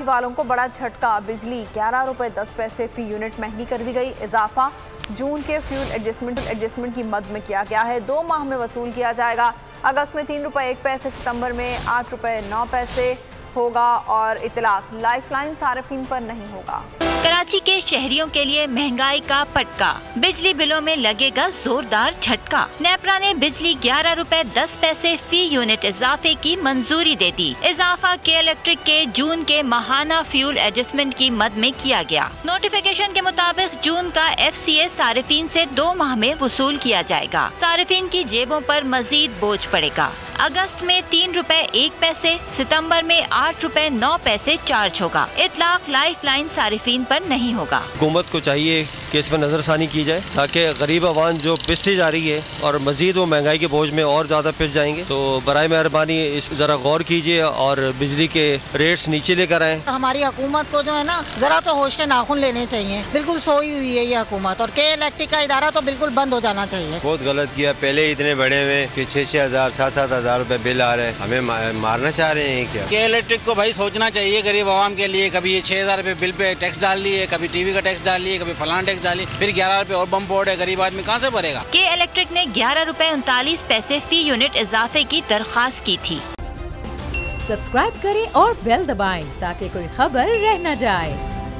कराची वालों को बड़ा झटका, बिजली 11 रुपए 10 पैसे फी यूनिट महंगी कर दी गई। इजाफा जून के फ्यूल एडजस्टमेंट की मद में किया गया है, 2 माह में वसूल किया जाएगा। अगस्त में 3 रुपए 1 पैसे, सितंबर में 8 रुपए 9 पैसे होगा और इतलाक लाइफलाइन सार्फिन पर नहीं होगा। कराची के शहरियों के लिए महंगाई का पटका, बिजली बिलों में लगेगा जोरदार झटका। नेपरा ने बिजली 11 रुपए 10 पैसे फी यूनिट इजाफे की मंजूरी दे दी। इजाफा के इलेक्ट्रिक के जून के माहाना फ्यूल एडजस्टमेंट की मद में किया गया। नोटिफिकेशन के मुताबिक जून का FCA सार्फिन से 2 माह में वसूल किया जाएगा। सार्फिन की जेबों पर मजीद बोझ पड़ेगा। अगस्त में 3 रुपए 1 पैसे, सितंबर में 8 रुपए 9 पैसे चार्ज होगा। इतलाक लाइफलाइन सार्फिन पर नहीं होगा। हुकूमत को चाहिए कि इस पर नजरसानी की जाए ताकि गरीब आवाम जो पिसती जा रही है और मजीद वो महंगाई के बोझ में और ज्यादा पिस जाएंगे। तो बराए मेहरबानी इस जरा गौर कीजिए और बिजली के रेट्स नीचे लेकर आए। हमारी हुकूमत को जो है ना जरा तो होश के नाखून लेने चाहिए। बिल्कुल सोई हुई है ये हुकूमत और के इलेक्ट्रिक का इदारा तो बिल्कुल बंद हो जाना चाहिए। बहुत गलत किया, पहले इतने बड़े हुए कि 6-6 हज़ार 7-7 हज़ार रुपए बिल आ रहे हैं, हमें मारना चाह रहे हैं क्या? के इलेक्ट्रिक को भाई सोचना चाहिए गरीब आवाम के लिए। कभी ये 6,000 रुपए बिल पे टैक्स डाल लिए, कभी टीवी का टैक्स डाल लिए, कभी फलान टैक्स डाली, फिर 11 रुपए और बम बोर्ड है, गरीब आदमी कहाँ से भरेगा? के इलेक्ट्रिक ने 11 रुपए 39 पैसे फी यूनिट इजाफे की दरख्वास्त की थी। सब्सक्राइब करें और बेल दबाएं ताकि कोई खबर रह न जाए।